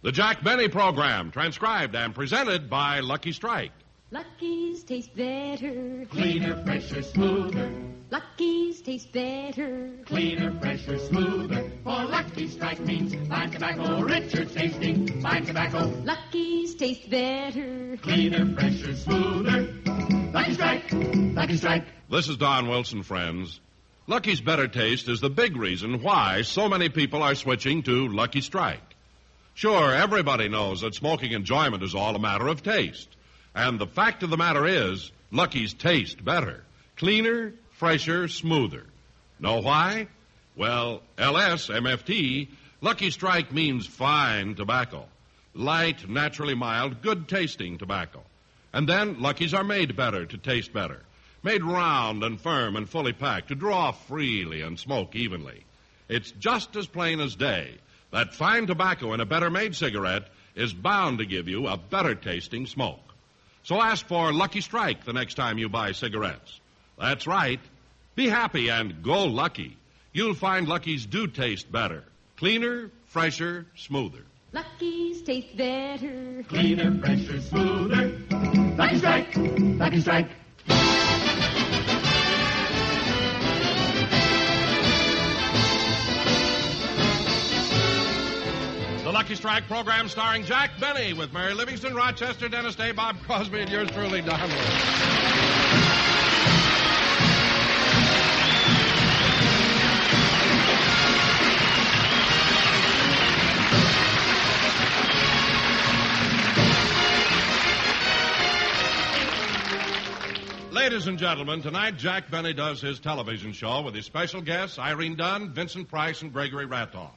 The Jack Benny Program, transcribed and presented by Lucky Strike. Lucky's taste better. Cleaner, fresher, smoother. Lucky's taste better. Cleaner, fresher, smoother. For Lucky Strike means fine tobacco, richer tasting, fine tobacco. Lucky's taste better. Cleaner, fresher, smoother. Lucky Strike, Lucky Strike. This is Don Wilson, friends. Lucky's better taste is the big reason why so many people are switching to Lucky Strike. Sure, everybody knows that smoking enjoyment is all a matter of taste. And the fact of the matter is, Lucky's taste better. Cleaner, fresher, smoother. Know why? Well, LSMFT, Lucky Strike means fine tobacco. Light, naturally mild, good-tasting tobacco. And then Lucky's are made better to taste better. Made round and firm and fully packed to draw freely and smoke evenly. It's just as plain as day that fine tobacco in a better-made cigarette is bound to give you a better-tasting smoke. So ask for Lucky Strike the next time you buy cigarettes. That's right. Be happy and go Lucky. You'll find Lucky's do taste better. Cleaner, fresher, smoother. Lucky's taste better. Cleaner, fresher, smoother. Lucky Strike, Lucky Strike. The Lucky Strike program starring Jack Benny with Mary Livingston, Rochester, Dennis Day, Bob Crosby, and yours truly, Don Wilson. Ladies and gentlemen, tonight Jack Benny does his television show with his special guests, Irene Dunn, Vincent Price, and Gregory Ratoff.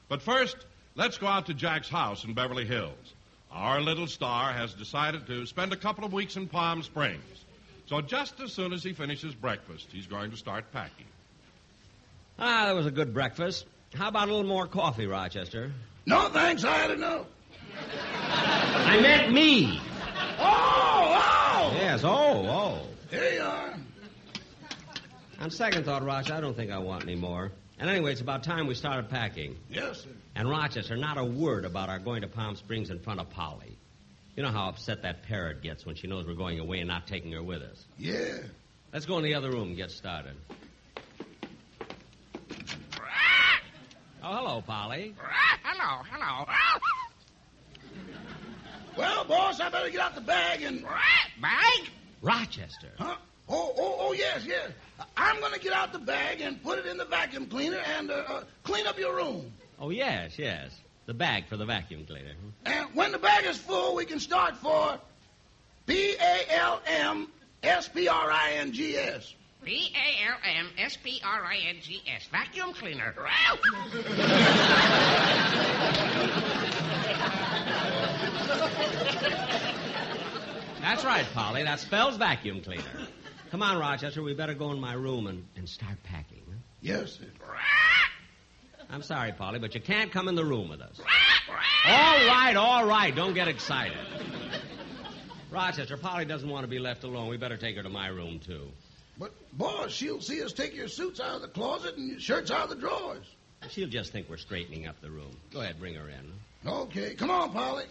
But first, let's go out to Jack's house in Beverly Hills. Our little star has decided to spend a couple of weeks in Palm Springs. So just as soon as he finishes breakfast, he's going to start packing. That was a good breakfast. How about a little more coffee, Rochester? No, thanks. I had enough. I meant me. Oh! Yes, oh. Here you are. On second thought, Roch, I don't think I want any more. And anyway, it's about time we started packing. Yes, sir. And Rochester, not a word about our going to Palm Springs in front of Polly. You know how upset that parrot gets when she knows we're going away and not taking her with us. Yeah. Let's go in the other room and get started. Oh, hello, Polly. Hello. Well, boss, I better get out the bag and... Bag? Rochester. Huh? Oh, yes. I'm going to get out the bag and put it in the vacuum cleaner and clean up your room. Oh, yes. The bag for the vacuum cleaner. And when the bag is full, we can start for PALMSPRINGS. PALMSPRINGS. Vacuum cleaner. That's right, Polly. That spells vacuum cleaner. Come on, Rochester. We better go in my room and start packing. Huh? Yes, sir. I'm sorry, Polly, but you can't come in the room with us. All right. Don't get excited. Rochester, Polly doesn't want to be left alone. We better take her to my room, too. But, boss, she'll see us take your suits out of the closet and your shirts out of the drawers. She'll just think we're straightening up the room. Go ahead, bring her in. Okay. Come on, Polly.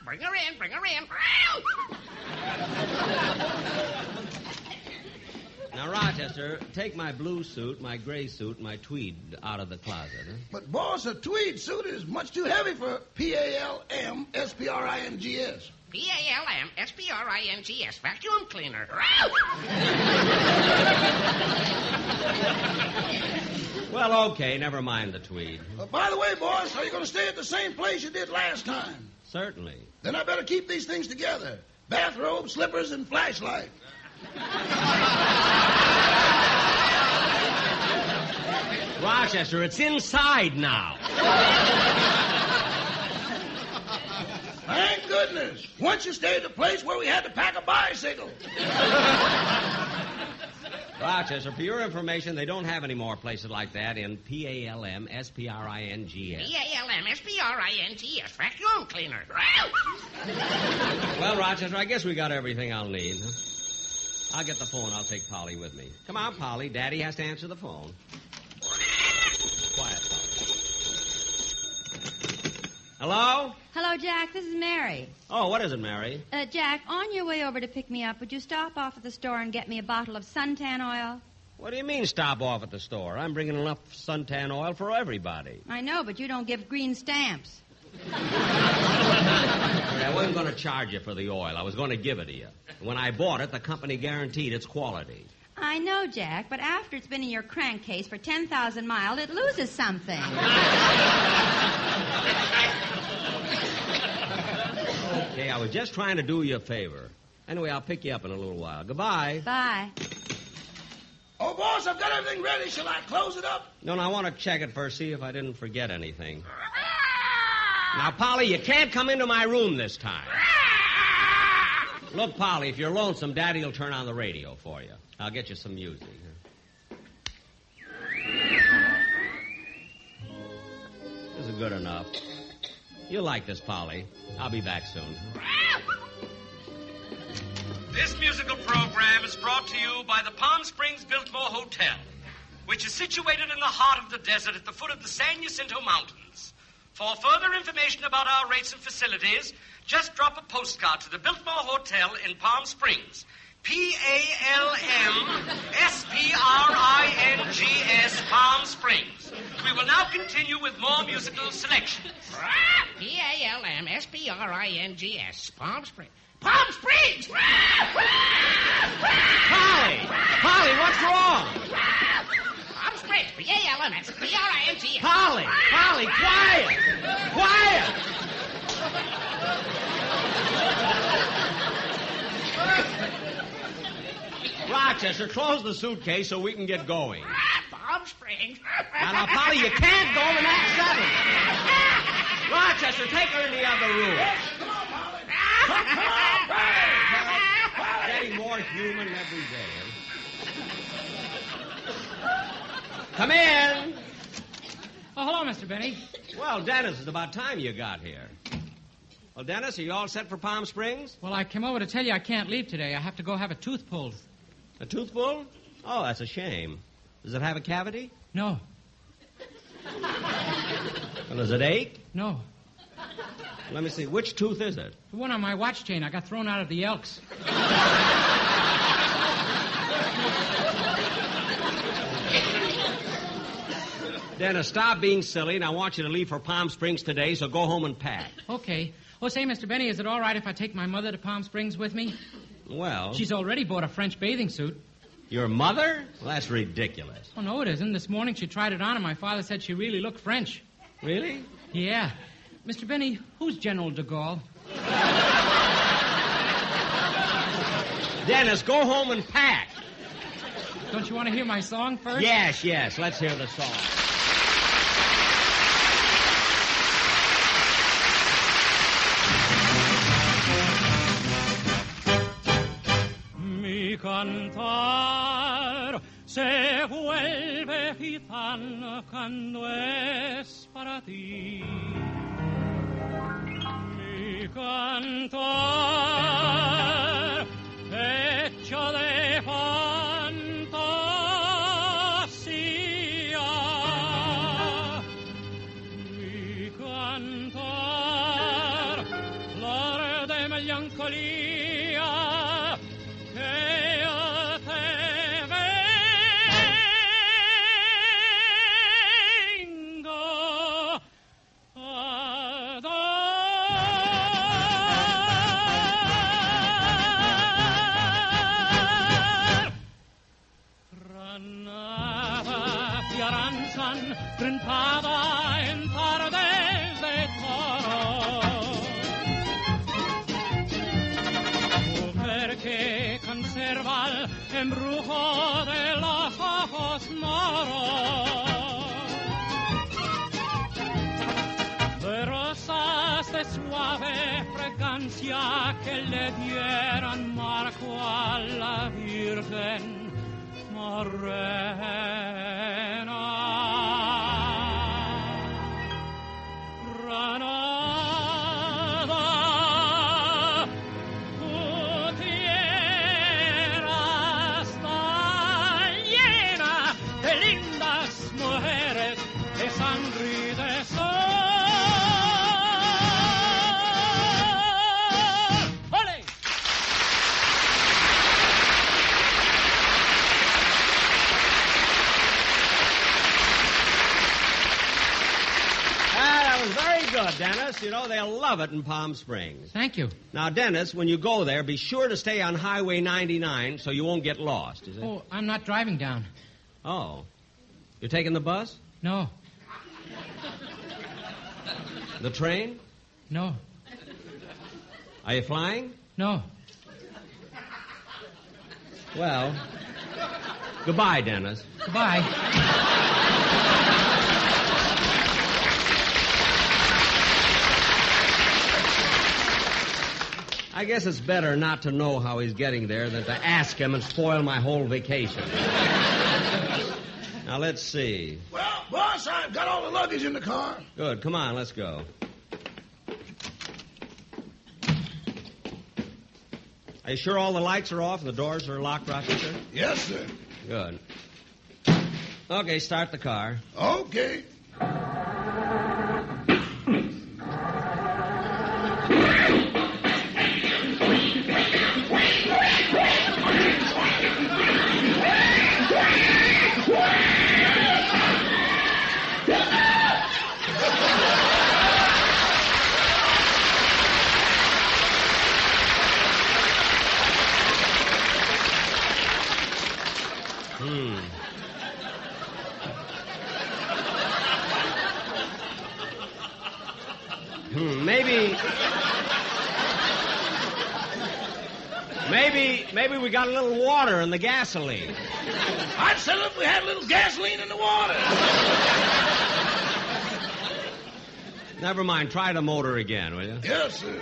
Bring her in. Now, Rochester, take my blue suit, my gray suit, and my tweed out of the closet. Huh? But, boss, a tweed suit is much too heavy for PALMSPRINGS. PALMSPRINGS. Vacuum cleaner. Well, okay, never mind the tweed. By the way, boss, are you going to stay at the same place you did last time? Certainly. Then I better keep these things together. Bathrobe, slippers, and flashlight. Rochester, it's inside now. Thank goodness. Once you stayed at a place where we had to pack a bicycle. Rochester, for your information, they don't have any more places like that in PALMSPRINGS. PALMSPRINGS. Vacuum cleaner. Well, Rochester, I guess we got everything I'll need. Huh? I'll get the phone. I'll take Polly with me. Come on, Polly. Daddy has to answer the phone. Quiet, Polly. Hello? Hello, Jack. This is Mary. Oh, what is it, Mary? Jack, on your way over to pick me up, would you stop off at the store and get me a bottle of suntan oil? What do you mean stop off at the store? I'm bringing enough suntan oil for everybody. I know, but you don't give green stamps. I wasn't going to charge you for the oil. I was going to give it to you. When I bought it, the company guaranteed its quality. I know, Jack, but after it's been in your crankcase for 10,000 miles, it loses something. Okay, I was just trying to do you a favor. Anyway, I'll pick you up in a little while. Goodbye. Bye. Oh, boss, I've got everything ready. Shall I close it up? No, I want to check it first, see if I didn't forget anything. Now, Polly, you can't come into my room this time. Look, Polly, if you're lonesome, Daddy will turn on the radio for you. I'll get you some music. This is good enough. You'll like this, Polly. I'll be back soon. This musical program is brought to you by the Palm Springs Biltmore Hotel, which is situated in the heart of the desert at the foot of the San Jacinto Mountains. For further information about our rates and facilities, just drop a postcard to the Biltmore Hotel in Palm Springs. P-A-L-M-S-P-R-I-N-G-S, Palm Springs. We will now continue with more musical selections. P-A-L-M-S-P-R-I-N-G-S, Palm Springs. Palm Springs! Polly, what's wrong? Palm Springs, P-A-L-M-S-P-R-I-N-G-S. Polly, quiet! Quiet! Rochester, close the suitcase so we can get going. Palm Springs. Now, Polly, you can't go in Act 7. Rochester, take her in the other room. Getting more human every day. Come in. Oh, hello, Mr. Benny. Well, Dennis, it's about time you got here. Well, Dennis, are you all set for Palm Springs? Well, I came over to tell you I can't leave today. I have to go have a tooth pulled. A tooth pulled? Oh, that's a shame. Does it have a cavity? No. Well, does it ache? No. Let me see. Which tooth is it? The one on my watch chain. I got thrown out of the Elks. Dennis, stop being silly, and I want you to leave for Palm Springs today, so go home and pack. Okay. Oh, say, Mr. Benny, is it all right if I take my mother to Palm Springs with me? Well... She's already bought a French bathing suit. Your mother? Well, that's ridiculous. Oh, no, it isn't. This morning she tried it on, and my father said she really looked French. Really? Yeah. Mr. Benny, who's General de Gaulle? Dennis, go home and pack. Don't you want to hear my song first? Yes. Let's hear the song. Mi cantar se vuelve gitano cuando es para ti. Mi cantar hecho de fantasía. Mi cantar flor de melancolía. Rentada en tardes de toro, mujer que conserva el embrujo de los ojos moros, de rosas de suave fragancia que le dieran marco a la Virgen morena. Granada, tu tierra está llena de lindas mujeres, de sangre y de sol. good, Dennis. You know, they'll love it in Palm Springs. Thank you. Now, Dennis, when you go there, be sure to stay on Highway 99 so you won't get lost, is it? Oh, I'm not driving down. Oh. You're taking the bus? No. The train? No. Are you flying? No. Well, goodbye, Dennis. Goodbye. I guess it's better not to know how he's getting there than to ask him and spoil my whole vacation. Now, let's see. Well, boss, I've got all the luggage in the car. Good. Come on, let's go. Are you sure all the lights are off and the doors are locked, Rochester? Yes, sir. Good. Okay, start the car. Okay. Maybe we got a little water in the gasoline. I'd settle if we had a little gasoline in the water. Never mind. Try the motor again, will you? Yes, sir.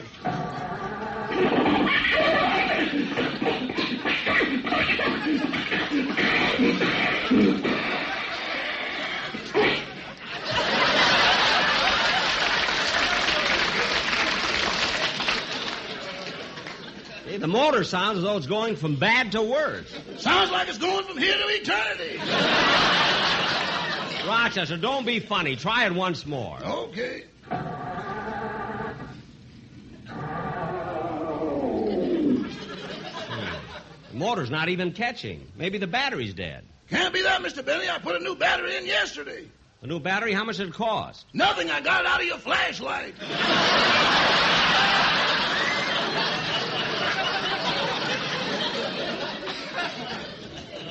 Hey, the motor sounds as though it's going from bad to worse. Sounds like it's going from here to eternity. Rochester, don't be funny. Try it once more. Okay. The motor's not even catching. Maybe the battery's dead. Can't be that, Mr. Benny. I put a new battery in yesterday. A new battery? How much did it cost? Nothing. I got it out of your flashlight.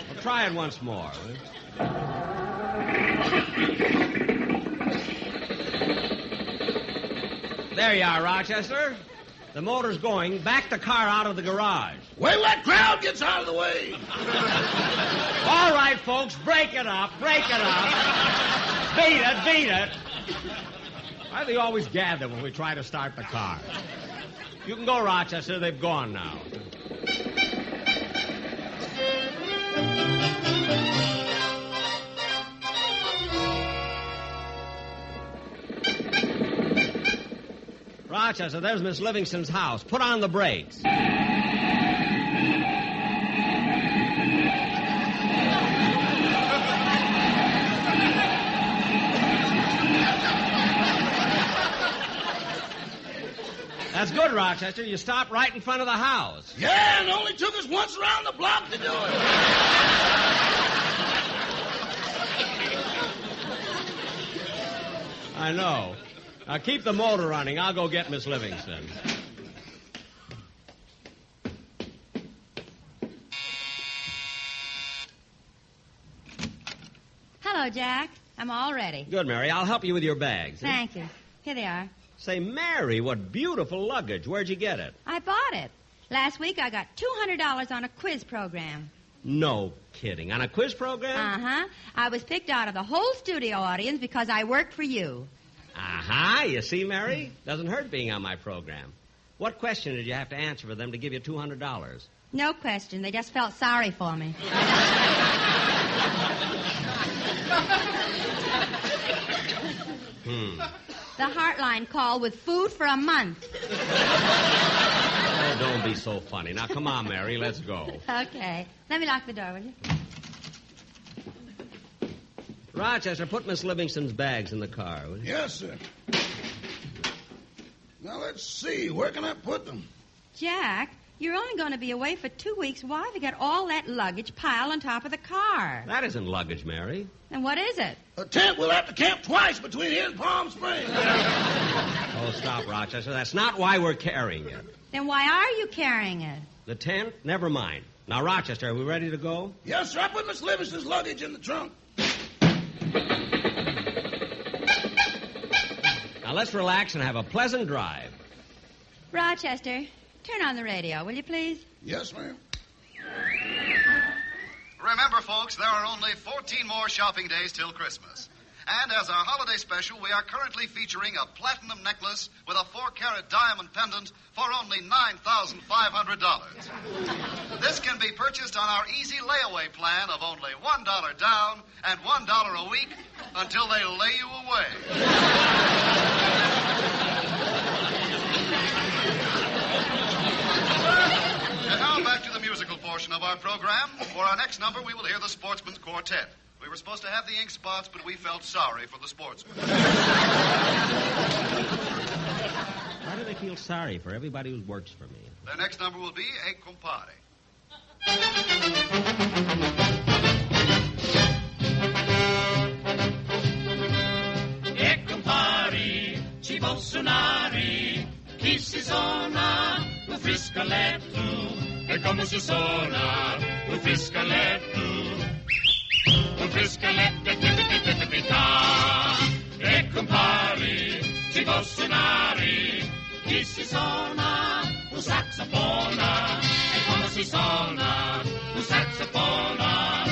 Well, try it once more. Will you? There you are, Rochester. The motor's going. Back the car out of the garage. Wait till that crowd gets out of the way. All right, folks, break it up. Break it up. Beat it. Why do they always gather when we try to start the car? You can go, Rochester. They've gone now. Rochester, there's Miss Livingston's house. Put on the brakes. That's good, Rochester. You stopped right in front of the house. Yeah, and it only took us once around the block to do it. I know. Now, keep the motor running. I'll go get Miss Livingston. Hello, Jack. I'm all ready. Good, Mary. I'll help you with your bags. Thank you. Here they are. Say, Mary, what beautiful luggage. Where'd you get it? I bought it. Last week I got $200 on a quiz program. No kidding. On a quiz program? Uh-huh. I was picked out of the whole studio audience because I worked for you. Uh-huh. You see, Mary? Doesn't hurt being on my program. What question did you have to answer for them to give you $200? No question. They just felt sorry for me. The Heartline called with food for a month. Oh, don't be so funny. Now, come on, Mary. Let's go. Okay. Let me lock the door, will you? Rochester, put Miss Livingston's bags in the car, will you? Yes, sir. Now, let's see. Where can I put them? Jack, You're only going to be away for 2 weeks. Why have you got all that luggage piled on top of the car? That isn't luggage, Mary. And what is it? A tent. We'll have to camp twice between here and Palm Springs. Oh, stop, Rochester. That's not why we're carrying it. Then why are you carrying it? The tent? Never mind. Now, Rochester, are we ready to go? Yes, sir. I put Miss Livingston's luggage in the trunk. Now, let's relax and have a pleasant drive. Rochester, turn on the radio, will you please? Yes, ma'am. Remember, folks, there are only 14 more shopping days till Christmas. And as our holiday special, we are currently featuring a platinum necklace with a 4-carat diamond pendant for only $9,500. This can be purchased on our easy layaway plan of only $1 down and $1 a week until they lay you away. And now back to the musical portion of our program. For our next number, we will hear the Sportsman's Quartet. We were supposed to have the ink spots, but we felt sorry for the sportsmen. Why do they feel sorry for everybody who works for me? Their next number will be E Compare. E compare, ci posso suonare, chi si suona, un friscoletto, e come si suona, un friscoletto. Un friscoletto tippity-tippity-ta. E compare, ci può suonare, chi si suona, un saxofona. E come si suona, un saxofona.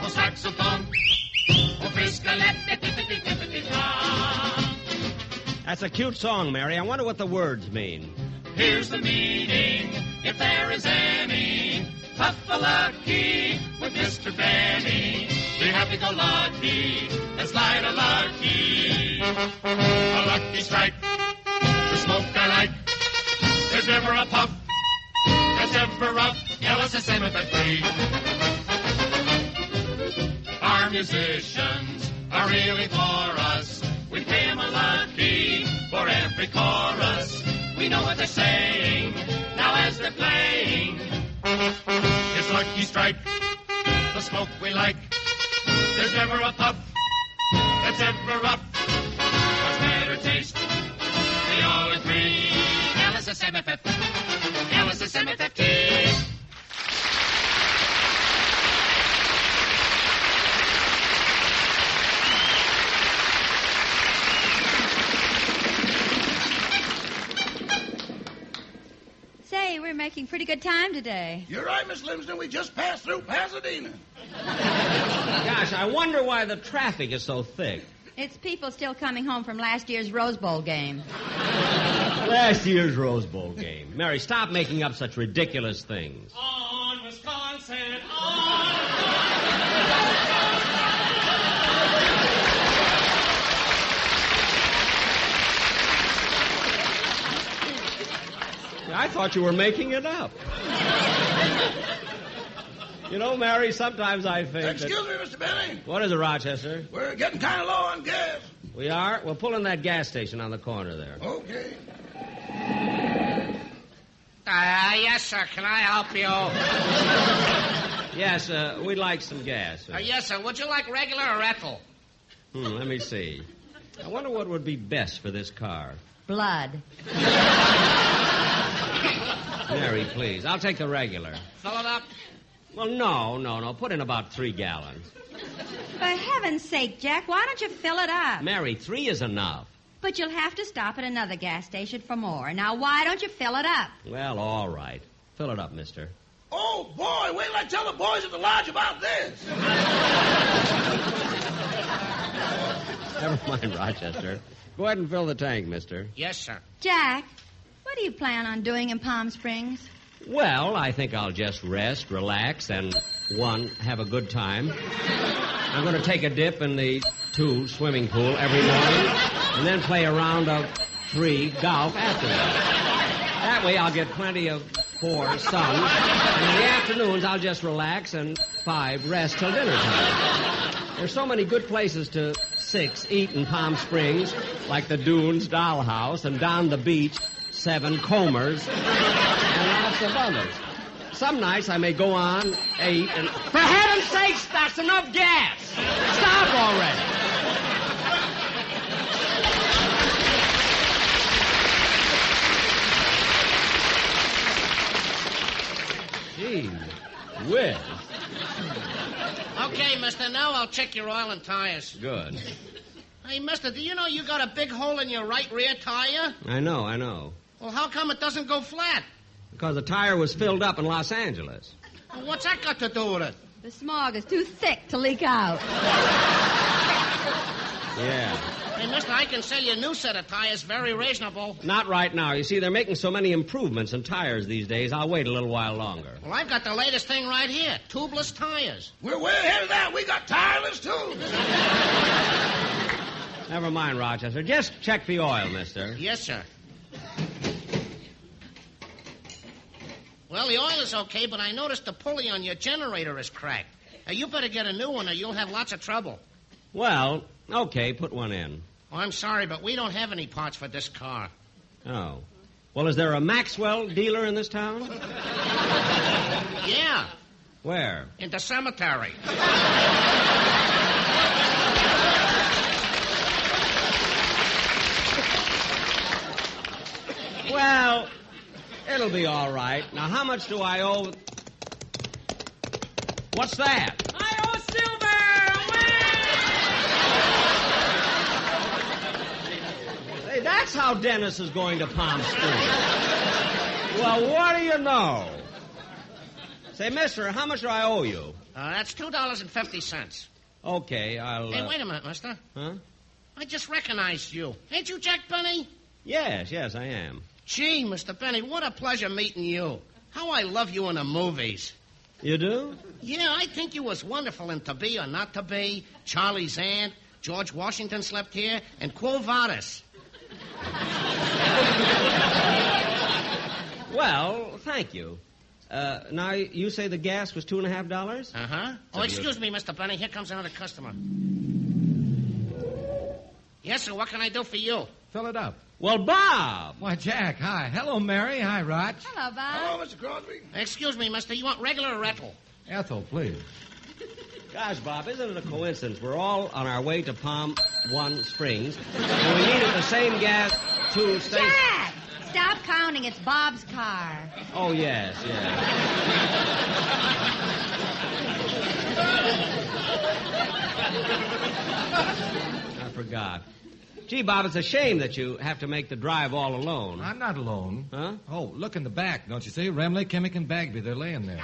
Un saxofone, un friscoletto tippity-tippity-ta. That's a cute song, Mary. I wonder what the words mean. Here's the meaning, if there is any. Puff-a-lucky with Mr. Benny. Be happy-go-lucky, let's light a lucky. A lucky strike, the smoke I like. There's never a puff that's ever rough. LSSM-free. Our musicians are really for us. We pay 'em a lucky for every chorus. We know what they're saying now as they're playing. It's Lucky Strike, the smoke we like. There's never a puff that's ever rough. Much better taste, they all agree. LSSM-50, LSSM-50. Say, we're making pretty good time today. You're right, Miss Livingston. We just passed through Pasadena. Gosh, I wonder why the traffic is so thick. It's people still coming home from last year's Rose Bowl game. Last year's Rose Bowl game. Mary, stop making up such ridiculous things. On Wisconsin, on. I thought you were making it up. You know, Mary, sometimes I think Excuse me, Mr. Benny. What is it, Rochester? We're getting kind of low on gas. We are? Well, pull in that gas station on the corner there. Okay. Yes, sir. Can I help you? Yes, we'd like some gas. Yes, sir. Would you like regular or Ethel? Let me see. I wonder what would be best for this car. Blood. Mary, please. I'll take the regular. Fill it up? Well, no. Put in about 3 gallons. For heaven's sake, Jack, why don't you fill it up? Mary, 3 is enough. But you'll have to stop at another gas station for more. Now, why don't you fill it up? Well, all right. Fill it up, mister. Oh, boy, wait till I tell the boys at the lodge about this. Never mind, Rochester. Go ahead and fill the tank, mister. Yes, sir. Jack, what do you plan on doing in Palm Springs? Well, I think I'll just rest, relax, and, 1, have a good time. I'm going to take a dip in the 2, swimming pool every morning, and then play a round of 3, golf after that. That way I'll get plenty of 4, sun, and in the afternoons I'll just relax, and 5, rest till dinner time. There's so many good places to 6, eat in Palm Springs, like the Dunes Dollhouse, and down the beach, 7, Comer's, and That's abundance. Some nights I may go on 8 and... For heaven's sakes, that's enough gas! Stop already! Gee whiz. Okay, mister, now I'll check your oil and tires. Good. Hey, mister, do you know you got a big hole in your right rear tire? I know. Well, how come it doesn't go flat? Because the tire was filled up in Los Angeles. Well, what's that got to do with it? The smog is too thick to leak out. Yeah. Hey, mister, I can sell you a new set of tires, very reasonable. Not right now. You see, they're making so many improvements in tires these days, I'll wait a little while longer. Well, I've got the latest thing right here, tubeless tires. We're way ahead of that. We got tireless, too. Never mind, Rochester. Just check the oil, mister. Yes, sir. Well, the oil is okay, but I noticed the pulley on your generator is cracked. You better get a new one or you'll have lots of trouble. Well, okay, put one in. Oh, I'm sorry, but we don't have any parts for this car. Oh. Well, is there a Maxwell dealer in this town? Yeah. Where? In the cemetery. Well, it'll be all right. Now, how much do I owe... What's that? I owe Silver! Hey, that's how Dennis is going to Palm Springs. Well, what do you know? Say, mister, how much do I owe you? That's $2.50. Okay, I'll... Hey, wait a minute, mister. Huh? I just recognized you. Ain't you Jack Benny? Yes, I am. Gee, Mr. Benny, what a pleasure meeting you. How I love you in the movies. You do? Yeah, I think you was wonderful in To Be or Not to Be, Charlie's Aunt, George Washington Slept Here, and Quo Vadis. Well, thank you. Now, you say the gas was $2.50? Uh-huh. Oh, excuse me, Mr. Benny. Here comes another customer. Yes, sir. What can I do for you? Fill it up. Well, Bob! Why, Jack, hi. Hello, Mary. Hi, Rog. Hello, Bob. Hello, Mr. Crosby. Excuse me, mister. You want regular or Ethel? Ethel, please. Gosh, Bob, isn't it a coincidence? We're all on our way to Palm Springs, and we needed the same gas to stay... Jack! Stop counting. It's Bob's car. Oh, yes. I forgot. Gee, Bob, it's a shame that you have to make the drive all alone. I'm not alone. Huh? Oh, look in the back, don't you see? Remley, Kimmick, and Bagby, they're laying there.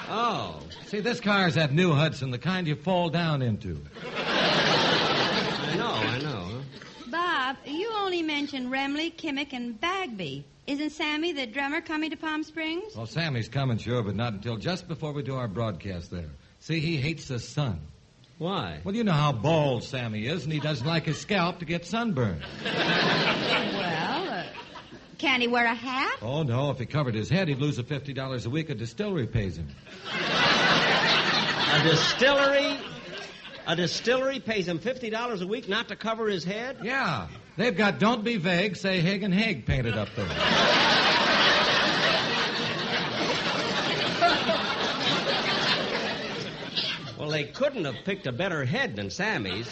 Oh. See, this car's that new Hudson, the kind you fall down into. I know. Bob, you only mentioned Remley, Kimmick, and Bagby. Isn't Sammy, the drummer, coming to Palm Springs? Well, Sammy's coming, sure, but not until just before we do our broadcast there. See, he hates the sun. Why? Well, you know how bald Sammy is, and he doesn't like his scalp to get sunburned. Well, can't he wear a hat? Oh, no. If he covered his head, he'd lose the $50 a week a distillery pays him. A distillery? A distillery pays him $50 a week not to cover his head? Yeah. They've got Don't Be Vague, Say Haig and Haig painted up there. Well, they couldn't have picked a better head than Sammy's.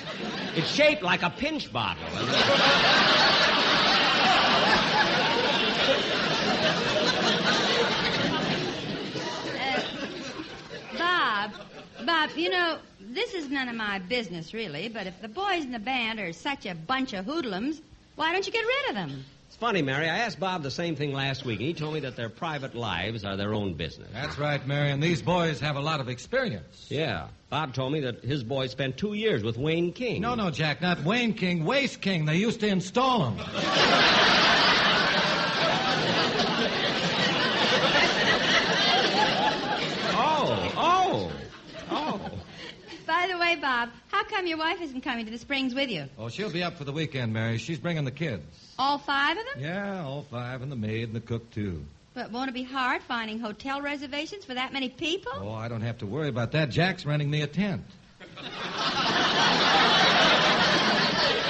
It's shaped like a pinch bottle. Bob, you know, this is none of my business, really, but if the boys in the band are such a bunch of hoodlums, why don't you get rid of them? It's funny, Mary. I asked Bob the same thing last week, and he told me that their private lives are their own business. That's right, Mary, and these boys have a lot of experience. Yeah. Bob told me that his boy spent 2 years with Wayne King. No, Jack, not Wayne King, Waste King. They used to install him. Oh. By the way, Bob, how come your wife isn't coming to the Springs with you? Oh, she'll be up for the weekend, Mary. She's bringing the kids. All 5 of them? Yeah, all 5, and the maid and the cook, too. But won't it be hard finding hotel reservations for that many people? Oh, I don't have to worry about that. Jack's renting me a tent.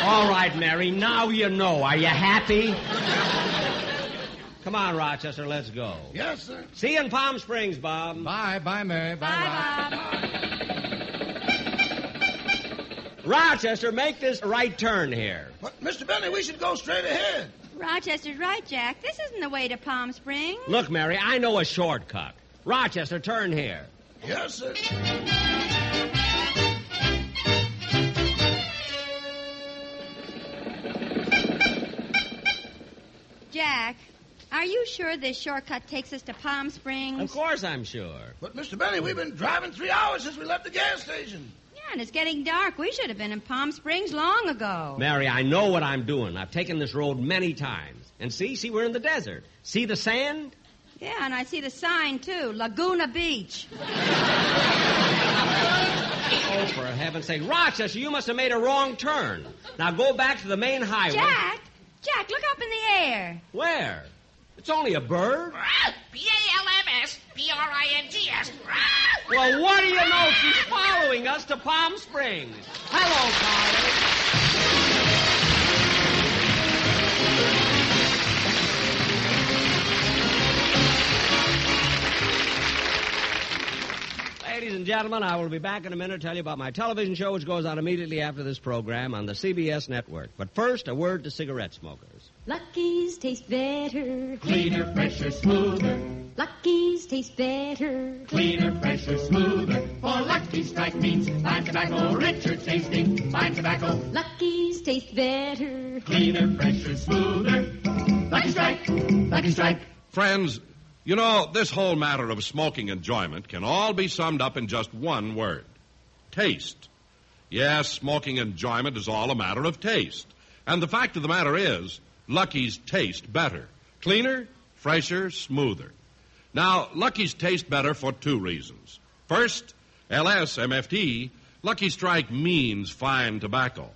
All right, Mary, now you know. Are you happy? Come on, Rochester, let's go. Yes, sir. See you in Palm Springs, Bob. Bye, Mary. Bye, Bob. Rochester, make this right turn here. But, Mr. Benny, we should go straight ahead. Rochester's right, Jack. This isn't the way to Palm Springs. Look, Mary, I know a shortcut. Rochester, turn here. Yes, sir. Jack, are you sure this shortcut takes us to Palm Springs? Of course I'm sure. But, Mr. Benny, we've been driving 3 hours since we left the gas station. Yeah, and it's getting dark. We should have been in Palm Springs long ago. Mary, I know what I'm doing. I've taken this road many times. And see, we're in the desert. See the sand? Yeah, and I see the sign, too. Laguna Beach. Oh, for heaven's sake. Rochester, you must have made a wrong turn. Now go back to the main highway. Jack, look up in the air. Where? It's only a bird. P-A-L-M-S-B-R-I-N-G-S. Well, what do you know? She's following us to Palm Springs. Hello, Carly. Ladies and gentlemen, I will be back in a minute to tell you about my television show, which goes on immediately after this program on the CBS network. But first, a word to cigarette smokers. Lucky's taste better. Cleaner, fresher, smoother. Lucky's taste better. Cleaner, fresher, smoother. For Lucky Strike means fine tobacco, richer tasting, fine tobacco. Lucky's taste better. Cleaner, fresher, smoother. Lucky Strike, Lucky Strike. Friends, you know, this whole matter of smoking enjoyment can all be summed up in just one word. Taste. Yes, smoking enjoyment is all a matter of taste. And the fact of the matter is, Lucky's taste better. Cleaner, fresher, smoother. Now, Lucky's taste better for 2 reasons. First, LSMFT, Lucky Strike means fine tobacco.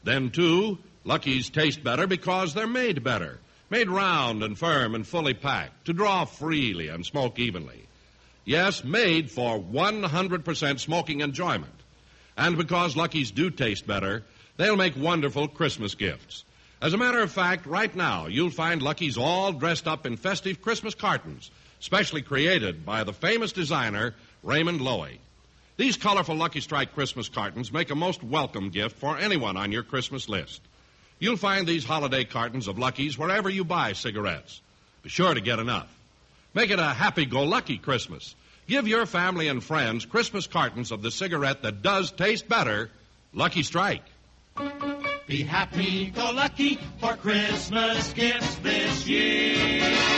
Then, 2, Lucky's taste better because they're made better. Made round and firm and fully packed to draw freely and smoke evenly. Yes, made for 100% smoking enjoyment. And because Lucky's do taste better, they'll make wonderful Christmas gifts. As a matter of fact, right now, you'll find Lucky's all dressed up in festive Christmas cartons, specially created by the famous designer, Raymond Loewy. These colorful Lucky Strike Christmas cartons make a most welcome gift for anyone on your Christmas list. You'll find these holiday cartons of Lucky's wherever you buy cigarettes. Be sure to get enough. Make it a happy-go-lucky Christmas. Give your family and friends Christmas cartons of the cigarette that does taste better, Lucky Strike. Be happy-go-lucky for Christmas gifts this year.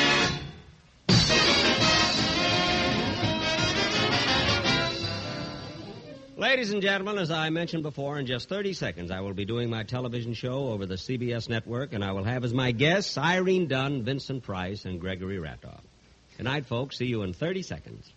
Ladies and gentlemen, as I mentioned before, in just 30 seconds, I will be doing my television show over the CBS network, and I will have as my guests Irene Dunn, Vincent Price, and Gregory Ratoff. Good night, folks. See you in 30 seconds.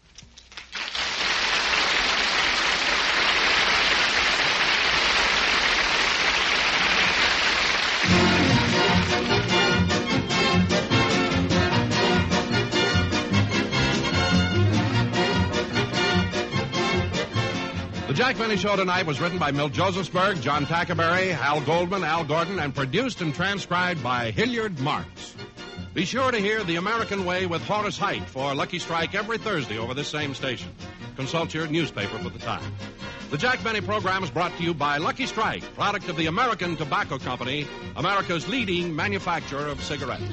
The Jack Benny Show tonight was written by Milt Josephsberg, John Tackerberry, Al Goldman, Al Gordon, and produced and transcribed by Hilliard Marks. Be sure to hear The American Way with Horace Heidt for Lucky Strike every Thursday over this same station. Consult your newspaper for the time. The Jack Benny program is brought to you by Lucky Strike, product of the American Tobacco Company, America's leading manufacturer of cigarettes.